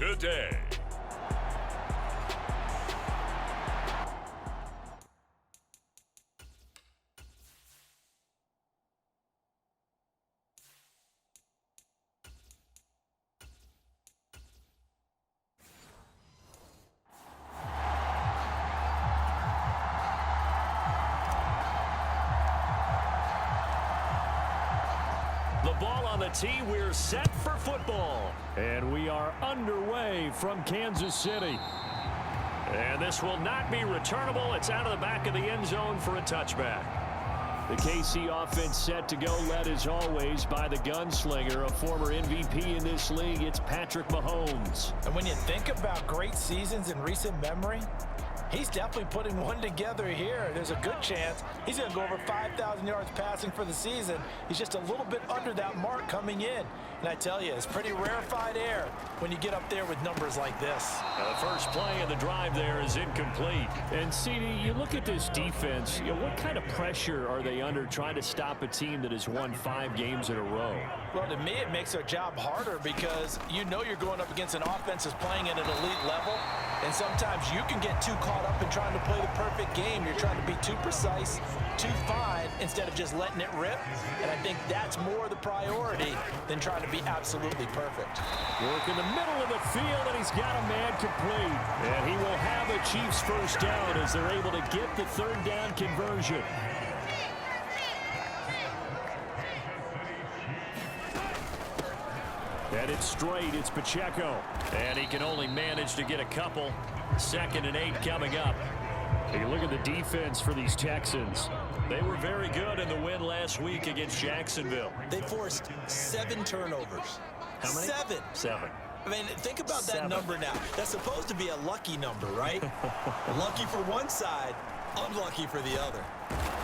today. The ball on the tee, we're set for football. And we are underway from Kansas City. And this will not be returnable. It's out of the back of the end zone for a touchback. The KC offense set to go, led as always by the gunslinger, a former MVP in this league. It's Patrick Mahomes. And when you think about great seasons in recent memory, he's definitely putting one together here. There's a good chance he's going to go over 5,000 yards passing for the season. He's just a little bit under that mark coming in. And I tell you, it's pretty rarefied air when you get up there with numbers like this. Now the first play of the drive there is incomplete. And, CD, you look at this defense, what kind of pressure are they under trying to stop a team that has won 5 games in a row? Well, to me, it makes their job harder because you know you're going up against an offense that's playing at an elite level. And sometimes you can get too caught up in trying to play the perfect game. You're trying to be too precise, too fine, instead of just letting it rip. And I think that's more the priority than trying to be absolutely perfect. Work in the middle of the field, and he's got a man complete. And he will have a Chiefs first down as they're able to get the third down conversion. And it's straight. It's Pacheco. And he can only manage to get a couple. 2nd and 8 coming up. Take a look at the defense for these Texans. They were very good in the win last week against Jacksonville. They forced 7 turnovers. How many? 7. I mean, think about that 7. number now. That's supposed to be a lucky number, right? Lucky for one side, unlucky for the other.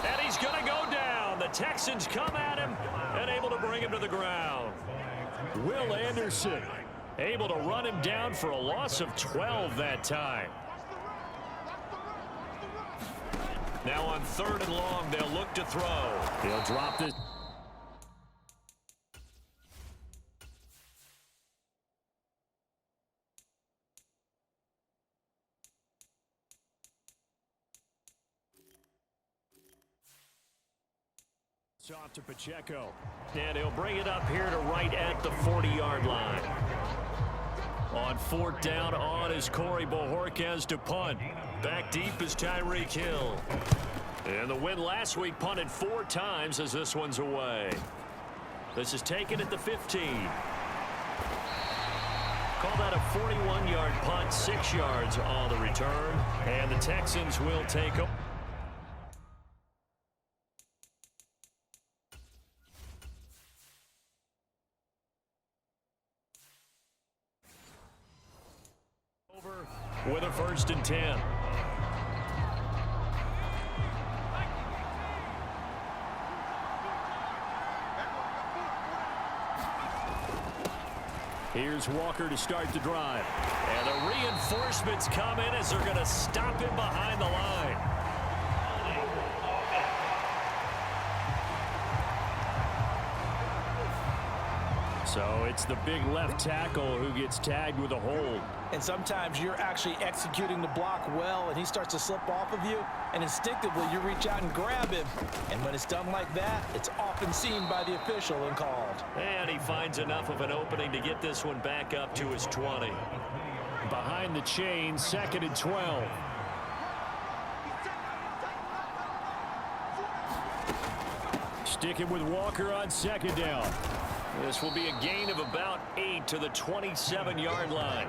And he's going to go down. The Texans come at him and able to bring him to the ground. Will Anderson able to run him down for a loss of 12 that time. Now on 3rd and long, they'll look to throw. He'll drop this. It's off to Pacheco. And he'll bring it up here to right at the 40-yard line. On 4th down, on is Corey Bojorquez to punt. Back deep is Tyreek Hill. And the win last week punted 4 times as this one's away. This is taken at the 15. Call that a 41-yard punt, 6 yards on the return. And the Texans will take them. With a 1st and 10. Here's Walker to start the drive. And the reinforcements come in as they're going to stop him behind the line. So it's the big left tackle who gets tagged with a hold. And sometimes you're actually executing the block well, and he starts to slip off of you, and instinctively you reach out and grab him. And when it's done like that, it's often seen by the official and called. And he finds enough of an opening to get this one back up to his 20. Behind the chain, 2nd and 12. Sticking with Walker on 2nd down. This will be a gain of about 8 to the 27-yard line.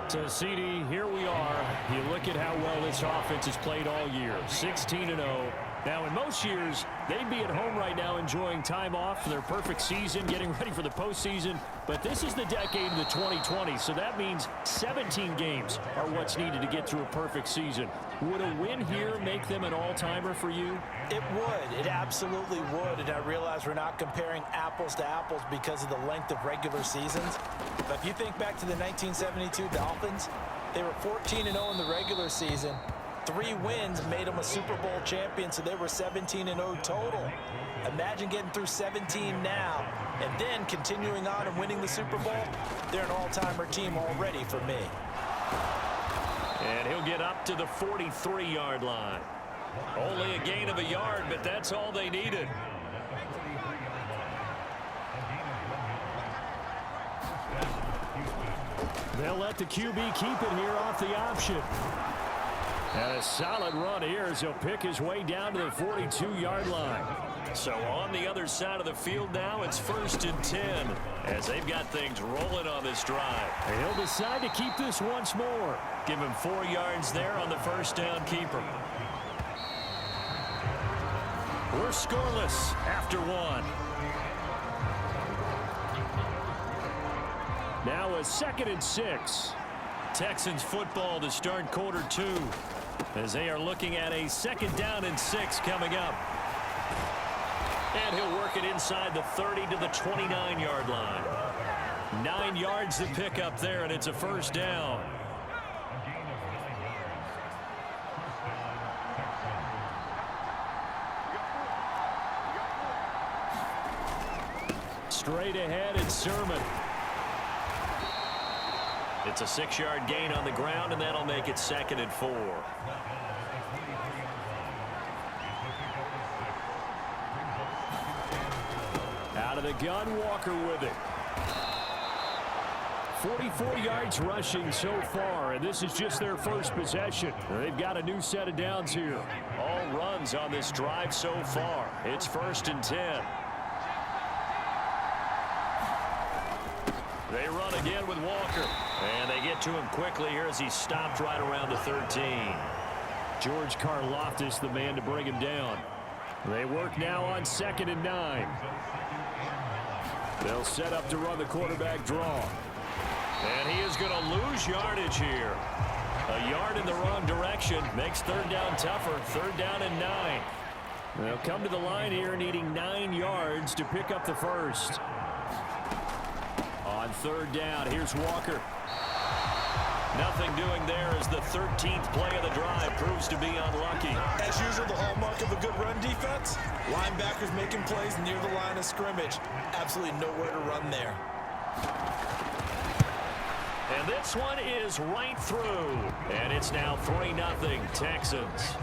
So, CD, here we are. You look at how well this offense has played all year. 16-0. Now, in most years, they'd be at home right now enjoying time off for their perfect season, getting ready for the postseason. But this is the decade of the 2020s, so that means 17 games are what's needed to get through a perfect season. Would a win here make them an all-timer for you? It would. It absolutely would. And I realize we're not comparing apples to apples because of the length of regular seasons. But if you think back to the 1972 Dolphins, they were 14-0 in the regular season. 3 wins made them a Super Bowl champion, so they were 17-0 total. Imagine getting through 17 now and then continuing on and winning the Super Bowl, they're an all-timer team already for me. And he'll get up to the 43-yard line. Only a gain of a yard, but that's all they needed. They'll let the QB keep it here off the option. And a solid run here as he'll pick his way down to the 42-yard line. So on the other side of the field now, it's 1st and 10 as they've got things rolling on this drive. And he'll decide to keep this once more. Give him 4 yards there on the first down keeper. We're scoreless after 1. Now a 2nd and 6. Texans football to start quarter 2 as they are looking at a 2nd down and 6 coming up. And he'll work it inside the 30 to the 29-yard line. 9 yards to pick up there, and it's a first down. Straight ahead, it's Sermon. It's a 6-yard gain on the ground, and that'll make it 2nd and 4. Out of the gun, Walker with it. 44 yards rushing so far, and this is just their first possession. They've got a new set of downs here. All runs on this drive so far. It's 1st and 10. They run again with Walker. And they get to him quickly here as he stopped right around the 13. George Karlaftis, the man to bring him down. They work now on 2nd and 9. They'll set up to run the quarterback draw. And he is going to lose yardage here. A yard in the wrong direction makes 3rd down tougher. 3rd down and 9. They'll come to the line here needing 9 yards to pick up the first. On 3rd down, here's Walker. Nothing doing there as the 13th play of the drive proves to be unlucky. As usual, the hallmark of a good run defense, linebackers making plays near the line of scrimmage. Absolutely nowhere to run there. And this one is right through. And it's now 3-0 Texans.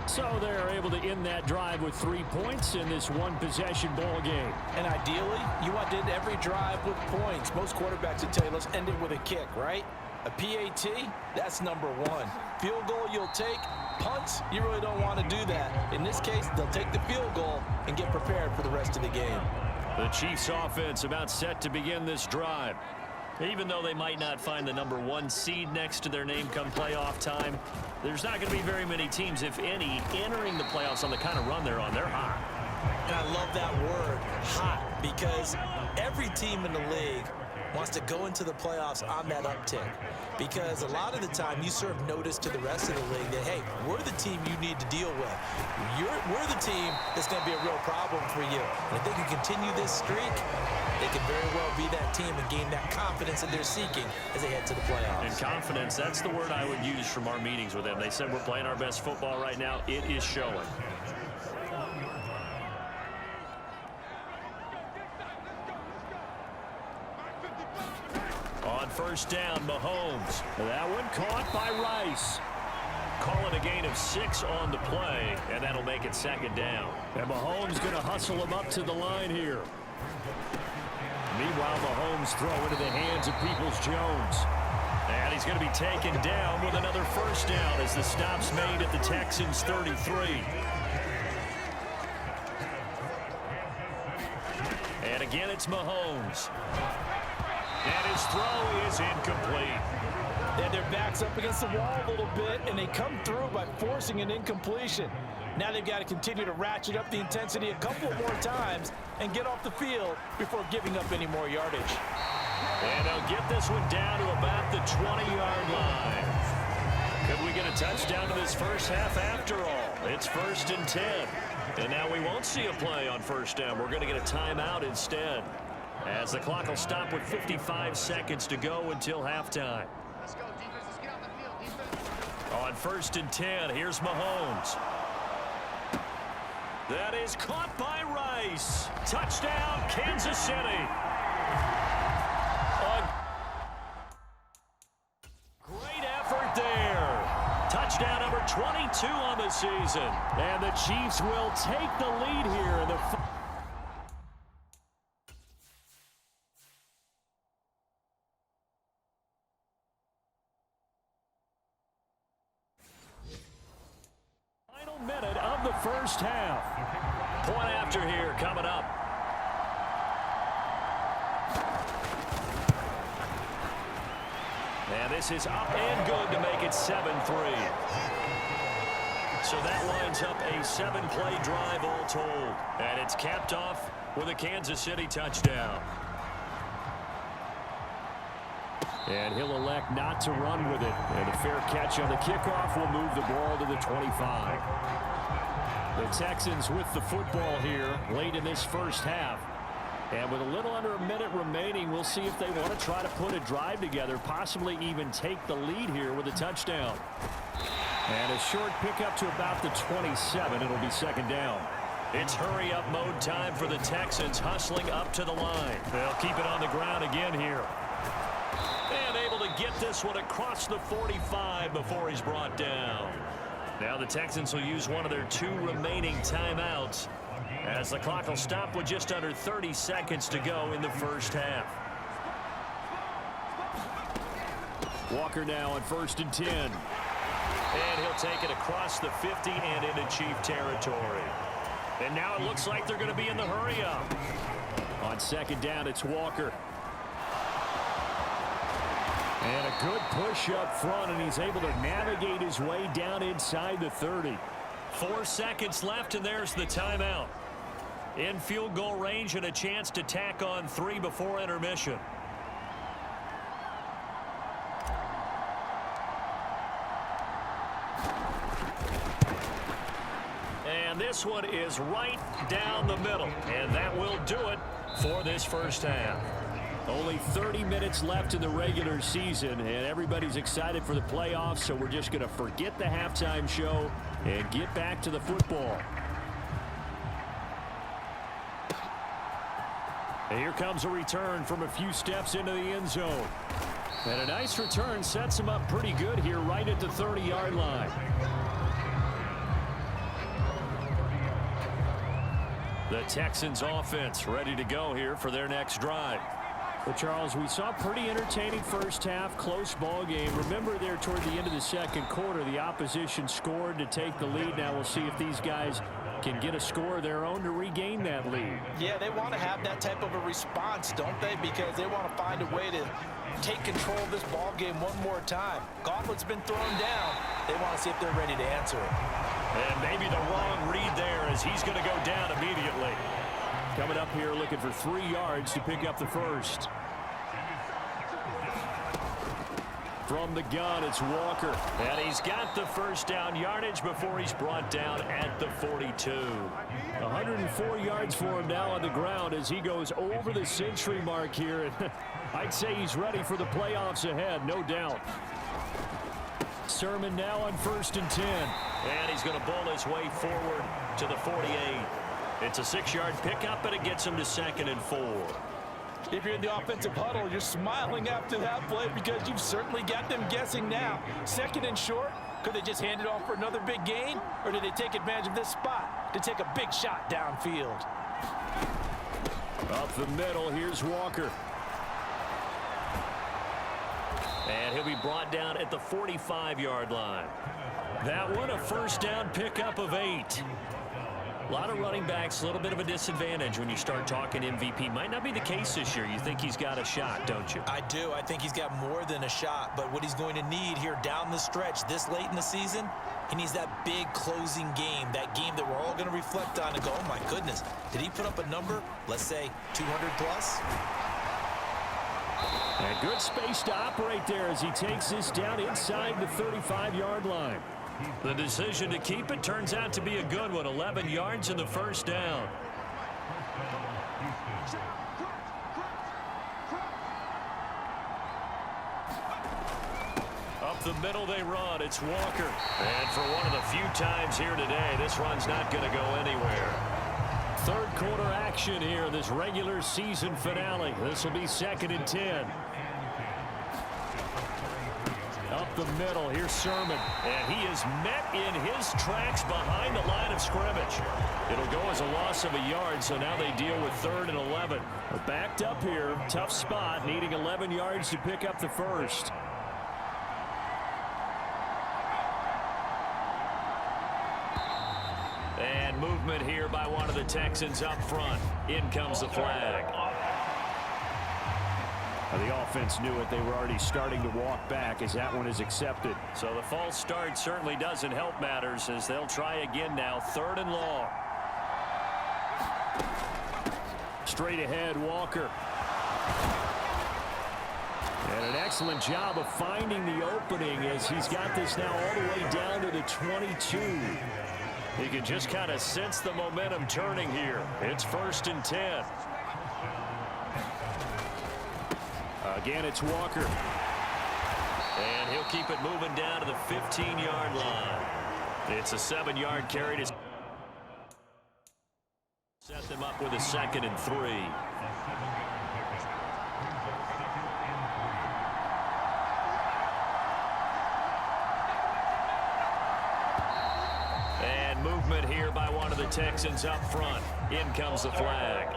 So they're able to end that drive with 3 points in this one-possession ball game. And ideally, you want to end every drive with points. Most quarterbacks would tell you, let's end it with a kick, right? A PAT, that's number 1. Field goal you'll take. Punts, you really don't want to do that. In this case, they'll take the field goal and get prepared for the rest of the game. The Chiefs offense about set to begin this drive. Even though they might not find the number 1 seed next to their name come playoff time, there's not going to be very many teams, if any, entering the playoffs on the kind of run they're on. They're hot. And I love that word, hot, because every team in the league wants to go into the playoffs on that uptick. Because a lot of the time you serve notice to the rest of the league that, hey, we're the team you need to deal with. We're the team that's going to be a real problem for you. And if they can continue this streak, they can very well be that team and gain that confidence that they're seeking as they head to the playoffs. And confidence, that's the word I would use from our meetings with them. They said we're playing our best football right now. It is showing. On 1st down, Mahomes. That one caught by Rice. Call it a gain of 6 on the play, and that'll make it 2nd down. And Mahomes going to hustle him up to the line here. Meanwhile, Mahomes throw into the hands of Peoples-Jones. And he's going to be taken down with another 1st down as the stop's made at the Texans' 33. And again, it's Mahomes. And his throw is incomplete. They had their backs up against the wall a little bit, and they come through by forcing an incompletion. Now they've got to continue to ratchet up the intensity a couple more times and get off the field before giving up any more yardage. And they'll get this one down to about the 20-yard line. Could we get a touchdown to this first half after all? It's 1st and 10. And now we won't see a play on 1st down. We're going to get a timeout instead, as the clock will stop with 55 seconds to go until halftime. Let's go, defense. Let's get out the field, defense. On 1st and 10, here's Mahomes. That is caught by Rice. Touchdown, Kansas City. A great effort there. Touchdown number 22 on the season. And the Chiefs will take the lead here in the final minute of the first half. Point after here coming up. And this is up and good to make it 7-3. So that lines up a 7-play drive all told. And it's capped off with a Kansas City touchdown. And he'll elect not to run with it. And a fair catch on the kickoff will move the ball to the 25. The Texans with the football here late in this first half. And with a little under a minute remaining, we'll see if they want to try to put a drive together, possibly even take the lead here with a touchdown. And a short pickup to about the 27. It'll be second down. It's hurry-up mode time for the Texans, hustling up to the line. They'll keep it on the ground again here. And able to get this one across the 45 before he's brought down. Now the Texans will use one of their 2 remaining timeouts as the clock will stop with just under 30 seconds to go in the first half. Walker now on 1st and 10. And he'll take it across the 50 and into Chief territory. And now it looks like they're going to be in the hurry-up. On second down, it's Walker. And a good push up front, and he's able to navigate his way down inside the 30. 4 seconds left, and there's the timeout. In field goal range and a chance to tack on 3 before intermission. And this one is right down the middle, and that will do it for this first half. Only 30 minutes left in the regular season, and everybody's excited for the playoffs, so we're just going to forget the halftime show and get back to the football. And here comes a return from a few steps into the end zone. And a nice return sets him up pretty good here right at the 30-yard line. The Texans offense ready to go here for their next drive. Well, Charles, we saw a pretty entertaining first half, close ball game. Remember there toward the end of the second quarter, the opposition scored to take the lead. Now we'll see if these guys can get a score of their own to regain that lead. Yeah, they want to have that type of a response, don't they? Because they want to find a way to take control of this ball game one more time. Gauntlet's been thrown down. They want to see if they're ready to answer it. And maybe the wrong read there as he's going to go down immediately. Coming up here looking for 3 yards to pick up the first. From the gun, it's Walker. And he's got the first down yardage before he's brought down at the 42. 104 yards for him now on the ground as he goes over the century mark here. And I'd say he's ready for the playoffs ahead, no doubt. Sermon now on 1st and 10. And he's going to bull his way forward to the 48. It's a 6-yard pickup, and it gets him to 2nd and 4. If you're in the offensive huddle, you're smiling after that play because you've certainly got them guessing now. 2nd and short, could they just hand it off for another big gain? Or did they take advantage of this spot to take a big shot downfield? Up the middle, here's Walker. And he'll be brought down at the 45-yard line. That one a first down pickup of 8. A lot of running backs, a little bit of a disadvantage when you start talking MVP. Might not be the case this year. You think he's got a shot, don't you? I do. I think he's got more than a shot. But what he's going to need here down the stretch this late in the season, he needs that big closing game, that game that we're all going to reflect on and go, oh, my goodness, did he put up a number, let's say, 200 plus? And good space to operate there as he takes this down inside the 35-yard line. The decision to keep it turns out to be a good one. 11 yards in the first down. Up Up the middle they run. It's Walker. And for one of the few times here today, this run's not going to go anywhere. Third quarter action here, this regular season finale. This will be 2nd and 10. Up the middle, here's Sermon. And he is met in his tracks behind the line of scrimmage. It'll go as a loss of a yard, so now they deal with 3rd and 11. Backed up here, tough spot, needing 11 yards to pick up the first. And movement here by one of the Texans up front. In comes the flag. The offense knew it. They were already starting to walk back as that one is accepted. So the false start certainly doesn't help matters as they'll try again now. 3rd and long. Straight ahead, Walker. And an excellent job of finding the opening as he's got this now all the way down to the 22. He can just kind of sense the momentum turning here. It's 1st and 10. Again, it's Walker. And he'll keep it moving down to the 15-yard line. It's a 7-yard carry to set them up with a 2nd and 3. And movement here by one of the Texans up front. In comes the flag.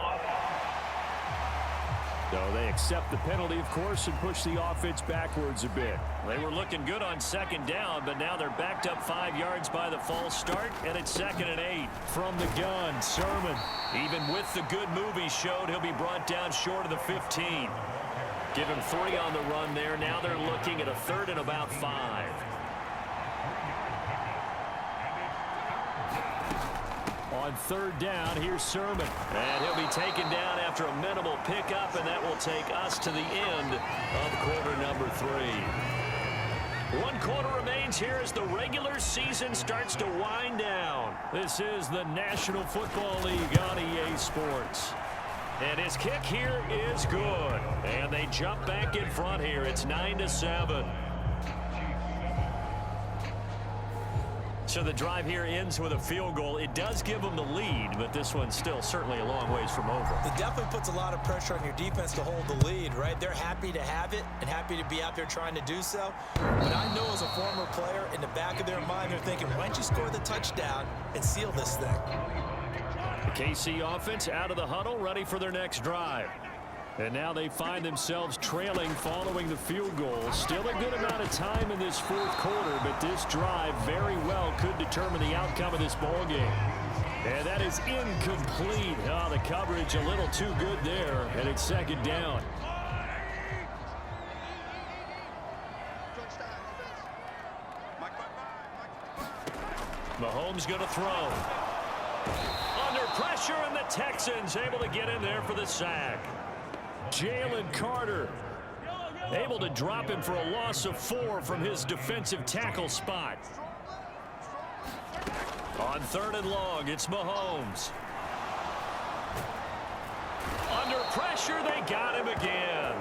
So they accept the penalty, of course, and push the offense backwards a bit. They were looking good on 2nd down, but now they're backed up 5 yards by the false start, and it's 2nd and 8. From the gun, Sermon. Even with the good move he showed, he'll be brought down short of the 15. Give him 3 on the run there. Now they're looking at a 3rd and about 5. On 3rd down, here's Sermon. And he'll be taken down after a minimal pickup, and that will take us to the end of quarter number 3. 1 quarter remains here as the regular season starts to wind down. This is the National Football League on EA Sports. And his kick here is good. And they jump back in front here. It's 9-7. So the drive here ends with a field goal. It does give them the lead, but this one's still certainly a long ways from over. It definitely puts a lot of pressure on your defense to hold the lead, right? They're happy to have it and happy to be out there trying to do so. But I know as a former player, in the back of their mind, they're thinking, why don't you score the touchdown and seal this thing? The KC offense out of the huddle, ready for their next drive. And now they find themselves trailing following the field goal. Still a good amount of time in this 4th quarter, but this drive very well could determine the outcome of this ball game. And that is incomplete. Oh, the coverage a little too good there, and it's 2nd down. Mahomes going to throw. Under pressure, and the Texans able to get in there for the sack. Jalen Carter able to drop him for a loss of 4 from his defensive tackle spot. On 3rd and long, it's Mahomes. Under pressure, they got him again.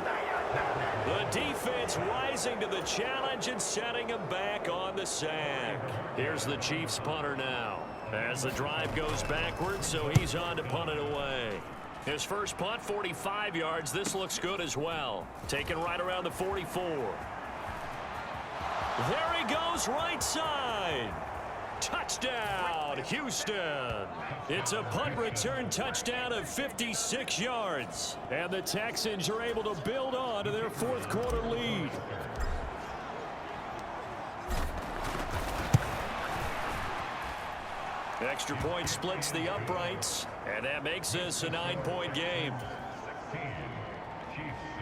The defense rising to the challenge and setting him back on the sack. Here's the Chiefs punter now as the drive goes backwards, so he's on to punt it away. His first punt, 45 yards. This looks good as well. Taken right around the 44. There he goes, right side. Touchdown, Houston. It's a punt return touchdown of 56 yards. And the Texans are able to build on to their 4th quarter lead. Extra point splits the uprights, and that makes this a 9-point game.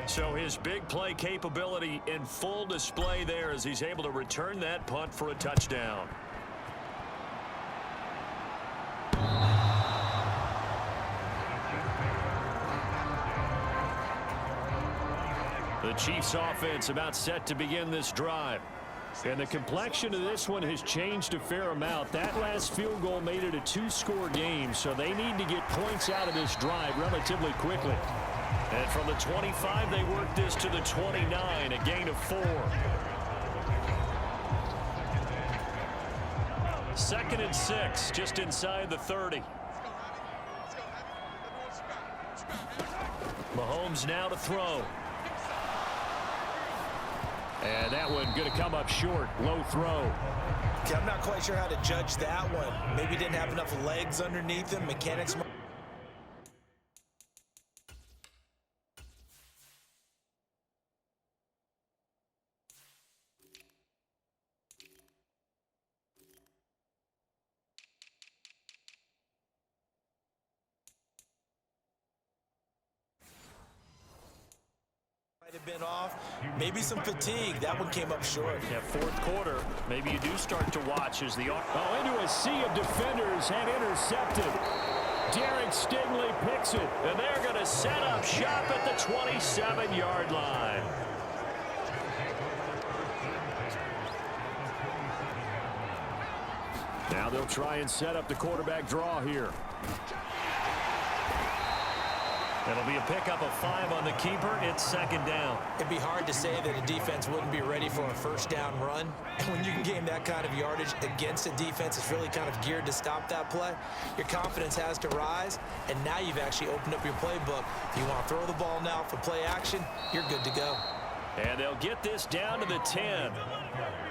So his big play capability in full display there as he's able to return that punt for a touchdown. The Chiefs offense about set to begin this drive. And the complexion of this one has changed a fair amount. That last field goal made it a 2-score game, so they need to get points out of this drive relatively quickly. And from the 25, they work this to the 29, a gain of 4. 2nd and 6, just inside the 30. Mahomes now to throw. And that one going to come up short. Low throw. Okay, I'm not quite sure how to judge that one. Maybe didn't have enough legs underneath him. Mechanics. Have been off, maybe some fatigue. That one came up short. Yeah, 4th quarter, maybe you do start to watch as the... Oh, into a sea of defenders and intercepted. Derek Stingley picks it. And they're going to set up shop at the 27-yard line. Now they'll try and set up the quarterback draw here. It'll be a pickup of 5 on the keeper. It's 2nd down. It'd be hard to say that a defense wouldn't be ready for a 1st down run. And when you can gain that kind of yardage against a defense that's really kind of geared to stop that play, your confidence has to rise, and now you've actually opened up your playbook. If you want to throw the ball now for play action, you're good to go. And they'll get this down to the 10.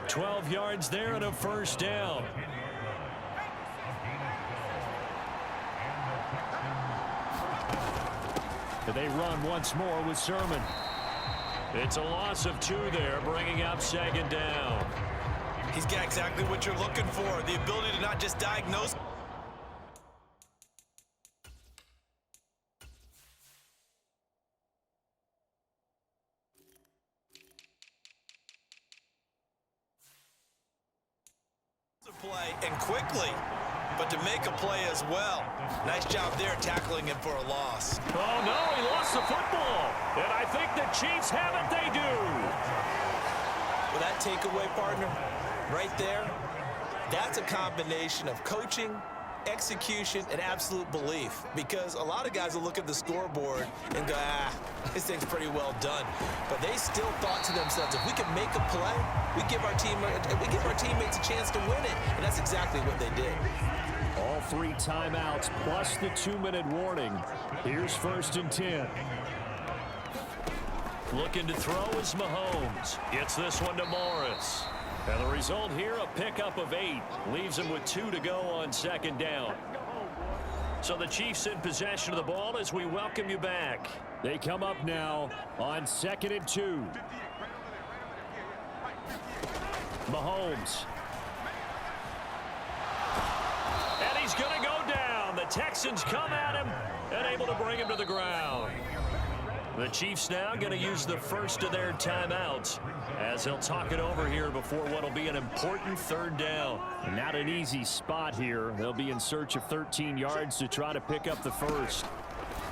12 yards there and a 1st down. They run once more with Sermon. It's a loss of 2 there, bringing up 2nd down. He's got exactly what you're looking for, the ability to not just diagnose. Play and quickly, but to make a play as well. Nice job there tackling him for a loss. Oh, no, he lost the football. And I think the Chiefs have it. They do. Well, that takeaway, partner, right there, that's a combination of coaching, execution, and absolute belief. Because a lot of guys will look at the scoreboard and go, this thing's pretty well done. But they still thought to themselves, if we can make a play, we give our teammates a chance to win it. And that's exactly what they did. All 3 timeouts plus the 2-minute warning. Here's 1st and 10. Looking to throw is Mahomes. Gets this one to Morris. And the result here, a pickup of 8. Leaves him with 2 to go on 2nd down. So the Chiefs in possession of the ball as we welcome you back. They come up now on 2nd and 2. Mahomes. And he's going to go down. The Texans come at him and able to bring him to the ground. The Chiefs now going to use the first of their timeouts as they'll talk it over here before what will be an important 3rd down. Not an easy spot here. They'll be in search of 13 yards to try to pick up the first.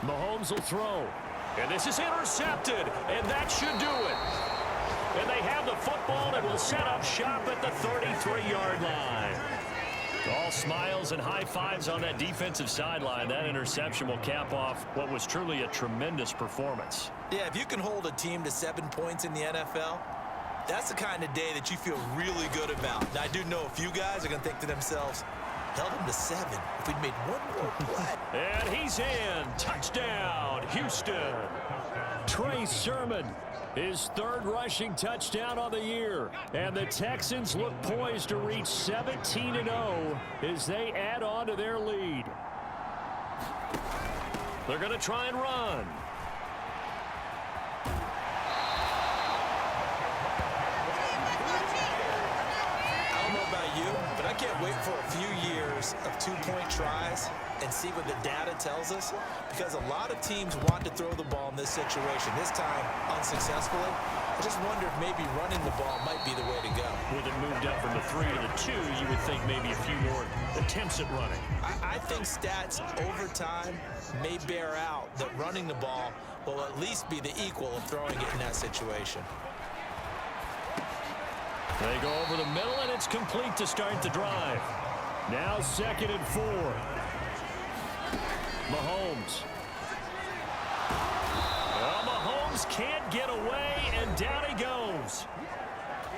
Mahomes will throw. And this is intercepted, and that should do it. And they have the football and will set up shop at the 33-yard line. All smiles and high fives on that defensive sideline. That interception will cap off what was truly a tremendous performance. Yeah, if you can hold a team to 7 points in the NFL, that's the kind of day that you feel really good about. Now, I do know a few guys are going to think to themselves, held him to 7 if we'd made one more play. And he's in. Touchdown, Houston. Trey Sermon, his 3rd rushing touchdown on the year. And the Texans look poised to reach 17-0 as they add on to their lead. They're going to try and run. I don't know about you, but I can't wait for a few years of 2-point tries and see what the data tells us, because a lot of teams want to throw the ball in this situation, this time unsuccessfully. I just wonder if maybe running the ball might be the way to go. With it moved up from the 3 to the 2, you would think maybe a few more attempts at running. I think stats over time may bear out that running the ball will at least be the equal of throwing it in that situation. They go over the middle, and it's complete to start the drive. Now 2nd and 4. Mahomes. Well, Mahomes can't get away, and down he goes.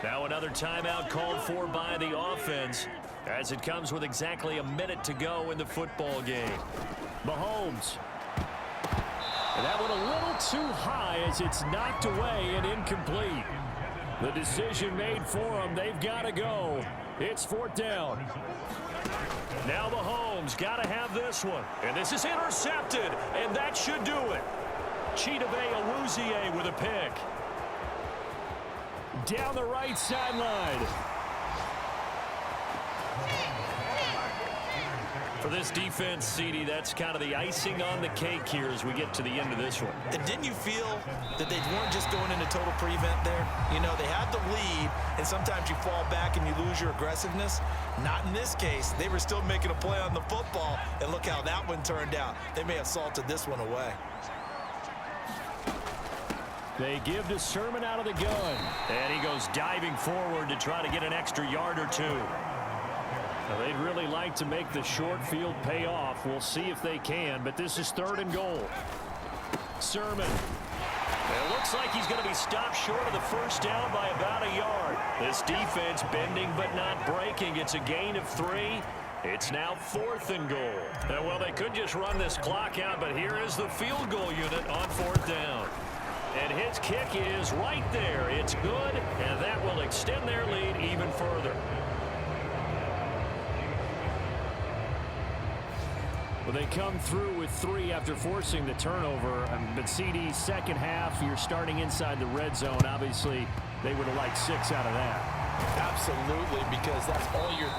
Now another timeout called for by the offense. as it comes with exactly a minute to go in the football game. Mahomes. And that one a little too high as it's knocked away and incomplete. The decision made for them. They've got to go. It's 4th down. Now Mahomes got to have this one. And this is intercepted. And that should do it. Chidobe Awuzie with a pick. Down the right sideline. For this defense, CD, that's kind of the icing on the cake here as we get to the end of this one. And didn't you feel that they weren't just going into total prevent there? You know, they had the lead, and sometimes you fall back and you lose your aggressiveness. Not in this case. They were still making a play on the football, and look how that one turned out. They may have salted this one away. They give to Sermon out of the gun. And he goes diving forward to try to get an extra yard or two. Now, they'd really like to make the short field pay off. We'll see if they can, but this is 3rd and goal. Sermon. It looks like he's going to be stopped short of the first down by about a yard. This defense bending but not breaking. It's a gain of 3. It's now 4th and goal. Well, they could just run this clock out, but here is the field goal unit on 4th down. And his kick is right there. It's good, and that will extend their lead even further. Well, they come through with 3 after forcing the turnover. But CD, second half, you're starting inside the red zone. Obviously, they would have liked 6 out of that. Absolutely, because that's all you're